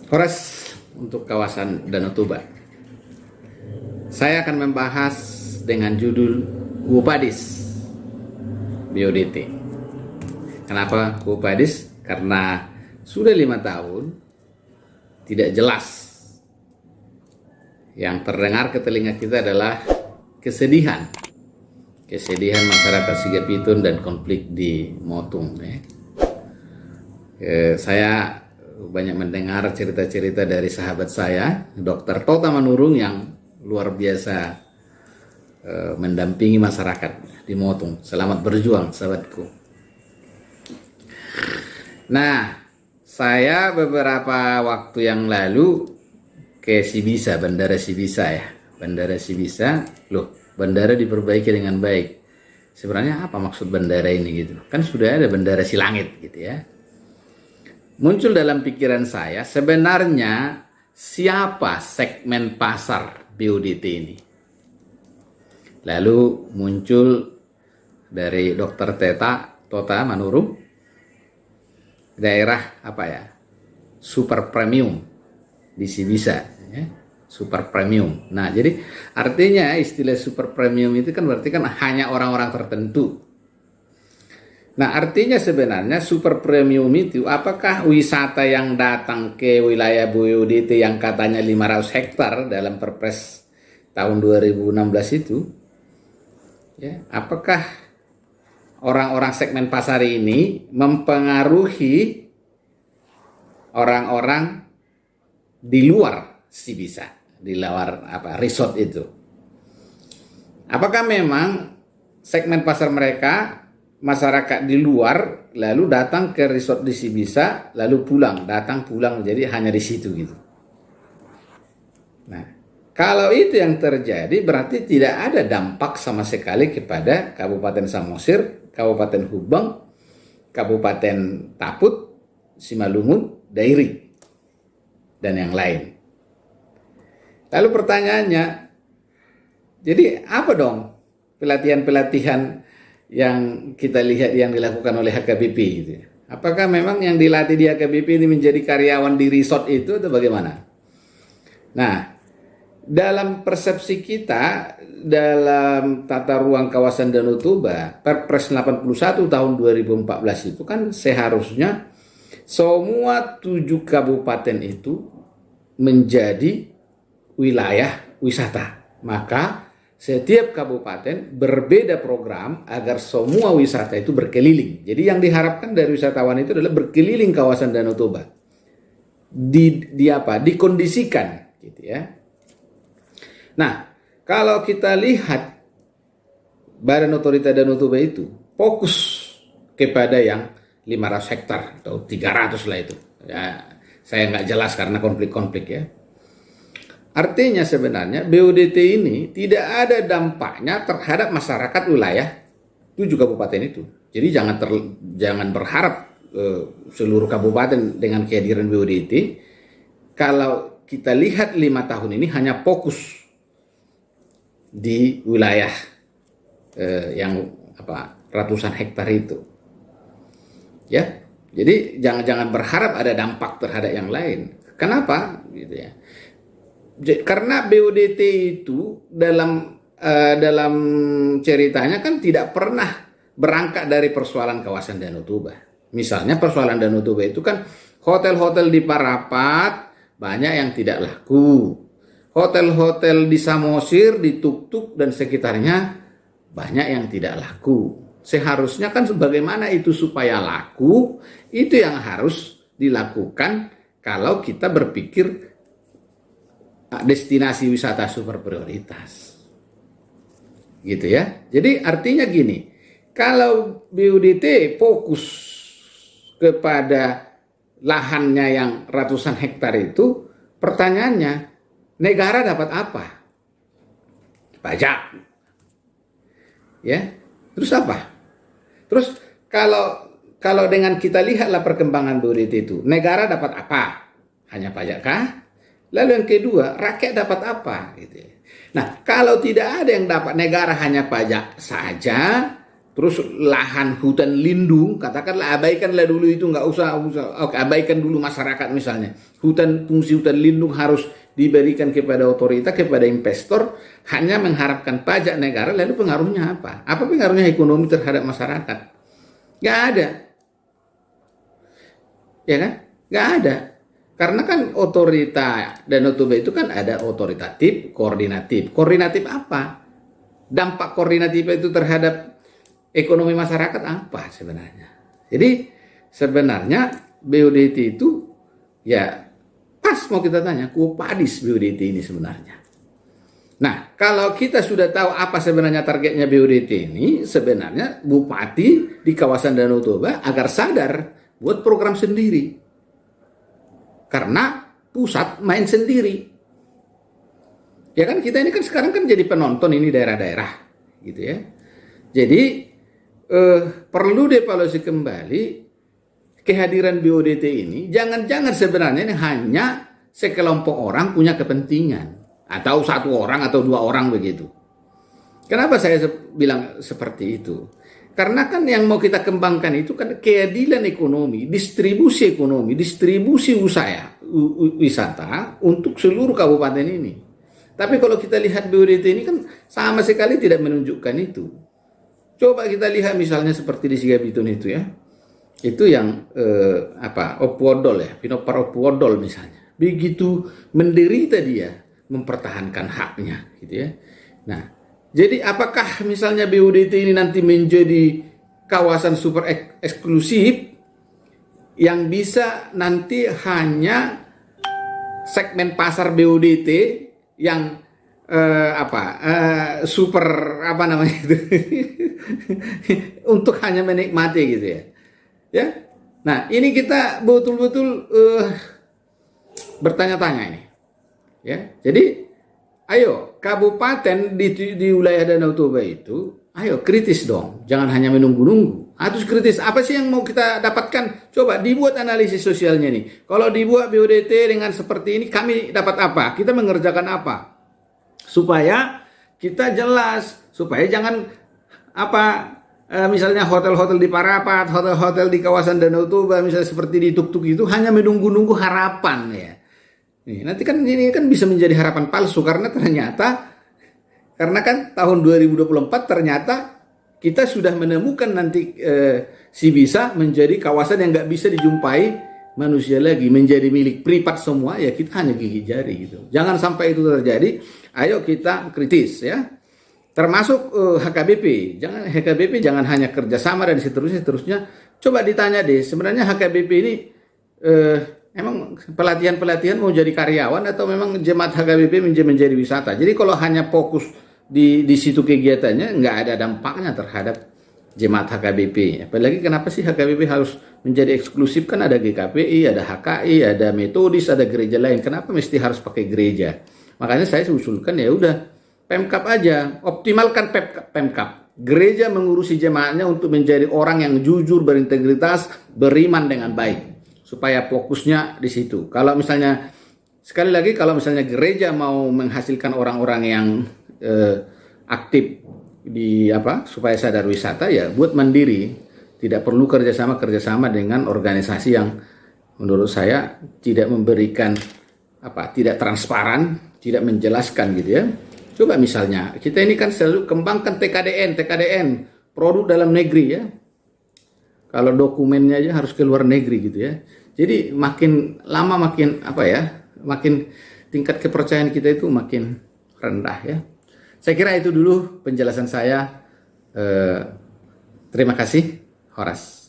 Kores untuk kawasan Danau Toba. Saya akan membahas dengan judul Kuopadis BODT. Kenapa Kuopadis? Karena sudah 5 tahun tidak jelas. Yang terdengar ke telinga kita adalah kesedihan masyarakat Sigapitun dan konflik di Motung. Saya banyak mendengar cerita-cerita dari sahabat saya, Dr. Tota Manurung, yang luar biasa mendampingi masyarakat di Motung. Selamat berjuang, sahabatku. Nah, saya beberapa waktu yang lalu ke Sibisa, Bandara Sibisa ya. Bandara Sibisa, bandara diperbaiki dengan baik. Sebenarnya apa maksud bandara ini gitu? Kan sudah ada Bandara Silangit gitu ya. Muncul dalam pikiran saya, sebenarnya siapa segmen pasar BODT ini? Lalu muncul dari Dr. Tota Manurung, daerah apa ya? Super premium di Sibisa, ya. Super premium. Nah, jadi artinya istilah super premium itu kan berarti kan hanya orang-orang tertentu. Nah, artinya sebenarnya super premium itu apakah wisata yang datang ke wilayah BODT yang katanya 500 hektar dalam Perpres tahun 2016 itu, ya, apakah orang-orang segmen pasar ini mempengaruhi orang-orang di luar Sibisa, di luar resort itu? Apakah memang segmen pasar mereka masyarakat di luar lalu datang ke resort di Sibisa lalu datang pulang, jadi hanya di situ gitu. Nah, kalau itu yang terjadi berarti tidak ada dampak sama sekali kepada Kabupaten Samosir, Kabupaten Hubeng, Kabupaten Taput, Simalungun, Dairi, dan yang lain. Lalu pertanyaannya, jadi apa dong pelatihan-pelatihan yang kita lihat yang dilakukan oleh HKBP gitu? Apakah memang yang dilatih di HKBP ini menjadi karyawan di resort itu atau bagaimana? Nah, dalam persepsi kita dalam tata ruang kawasan Danau Toba, Perpres 81 tahun 2014 itu kan seharusnya semua 7 kabupaten itu menjadi wilayah wisata. Maka setiap kabupaten berbeda program agar semua wisata itu berkeliling. Jadi yang diharapkan dari wisatawan itu adalah berkeliling kawasan Danau Toba. Dikondisikan gitu ya. Nah, kalau kita lihat Badan Otorita Danau Toba itu fokus kepada yang 500 hektar atau 300 lah itu. Ya, saya nggak jelas karena konflik-konflik ya. Artinya sebenarnya BODT ini tidak ada dampaknya terhadap masyarakat wilayah 7 kabupaten itu. Jadi jangan berharap seluruh kabupaten dengan kehadiran BODT. Kalau kita lihat 5 tahun ini hanya fokus di wilayah yang ratusan hektar itu. Ya. Jadi jangan berharap ada dampak terhadap yang lain. Kenapa? Gitu ya. Karena BODT itu dalam ceritanya kan tidak pernah berangkat dari persoalan kawasan Danau Toba. Misalnya persoalan Danau Toba itu kan hotel-hotel di Parapat banyak yang tidak laku. Hotel-hotel di Samosir, di Tuktuk dan sekitarnya banyak yang tidak laku. Seharusnya kan sebagaimana itu supaya laku, itu yang harus dilakukan kalau kita berpikir destinasi wisata super prioritas. Gitu ya. Jadi artinya gini, kalau BODT fokus kepada lahannya yang ratusan hektar itu, pertanyaannya, negara dapat apa? Pajak. Ya. Terus apa? Terus kalau dengan kita lihatlah perkembangan BODT itu, negara dapat apa? Hanya pajak kah? Lalu yang kedua, rakyat dapat apa? Gitu. Nah, kalau tidak ada yang dapat, negara hanya pajak saja, terus lahan hutan lindung, katakanlah abaikanlah dulu itu, nggak usah, oke, abaikan dulu masyarakat misalnya. Fungsi hutan lindung harus diberikan kepada otoritas, kepada investor, hanya mengharapkan pajak negara, lalu pengaruhnya apa? Apa pengaruhnya ekonomi terhadap masyarakat? Nggak ada. Ya kan? Nggak ada. Karena kan otorita Danau Toba itu kan ada otoritatif, koordinatif. Koordinatif apa? Dampak koordinatif itu terhadap ekonomi masyarakat apa sebenarnya? Jadi sebenarnya BODT itu ya pas mau kita tanya, Quo Vadis BODT ini sebenarnya. Nah, kalau kita sudah tahu apa sebenarnya targetnya BODT ini, sebenarnya bupati di kawasan Danau Toba agar sadar buat program sendiri. Karena pusat main sendiri. Ya kan, kita ini kan sekarang kan jadi penonton ini daerah-daerah gitu ya. Jadi perlu dievaluasi kembali kehadiran BODT ini. Jangan-jangan sebenarnya ini hanya sekelompok orang punya kepentingan, atau satu orang atau dua orang begitu. Kenapa saya bilang seperti itu? Karena kan yang mau kita kembangkan itu kan keadilan ekonomi, distribusi wisata untuk seluruh kabupaten ini. Tapi kalau kita lihat BODT ini kan sama sekali tidak menunjukkan itu. Coba kita lihat misalnya seperti di Sigabiton itu ya. Itu yang Opuodol ya, Pinopar Opuodol misalnya. Begitu menderita dia mempertahankan haknya gitu ya. Nah, jadi apakah misalnya BODT ini nanti menjadi kawasan super eksklusif yang bisa nanti hanya segmen pasar BODT yang super apa namanya itu untuk hanya menikmati gitu ya. Ya. Nah, ini kita betul-betul bertanya-tanya ini. Ya. Jadi ayo kabupaten di wilayah Danau Toba itu, ayo kritis dong. Jangan hanya menunggu-nunggu. Harus kritis. Apa sih yang mau kita dapatkan? Coba dibuat analisis sosialnya nih. Kalau dibuat BODT dengan seperti ini, kami dapat apa? Kita mengerjakan apa? Supaya kita jelas, supaya jangan misalnya hotel-hotel di Parapat, hotel-hotel di kawasan Danau Toba misalnya seperti di Tuk-Tuk itu hanya menunggu-nunggu harapan ya. Nih, nanti kan ini kan bisa menjadi harapan palsu karena kan tahun 2024 ternyata kita sudah menemukan nanti si bisa menjadi kawasan yang nggak bisa dijumpai manusia lagi, menjadi milik privat semua, ya kita hanya gigit jari gitu. Jangan sampai itu terjadi. Ayo kita kritis ya. Termasuk HKBP. HKBP jangan hanya kerjasama dan seterusnya. Coba ditanya deh, sebenarnya HKBP ini emang pelatihan mau jadi karyawan atau memang jemaat HKBP menjadi wisata. Jadi kalau hanya fokus di situ kegiatannya, nggak ada dampaknya terhadap jemaat HKBP. Apalagi kenapa sih HKBP harus menjadi eksklusif? Kan ada GKPI, ada HKI, ada Metodis, ada gereja lain. Kenapa mesti harus pakai gereja? Makanya saya usulkan ya udah Pemkab aja, optimalkan Pemkab. Gereja mengurusi jemaatnya untuk menjadi orang yang jujur, berintegritas, beriman dengan baik. Supaya fokusnya di situ. Kalau misalnya, sekali lagi kalau misalnya gereja mau menghasilkan orang-orang yang aktif supaya sadar wisata, ya buat mandiri, tidak perlu kerjasama dengan organisasi yang menurut saya tidak memberikan tidak transparan, tidak menjelaskan gitu ya. Coba misalnya kita ini kan selalu kembangkan TKDN produk dalam negeri ya. Kalau dokumennya aja harus ke luar negeri gitu ya. Jadi makin lama makin tingkat kepercayaan kita itu makin rendah ya. Saya kira itu dulu penjelasan saya. Terima kasih, Horas.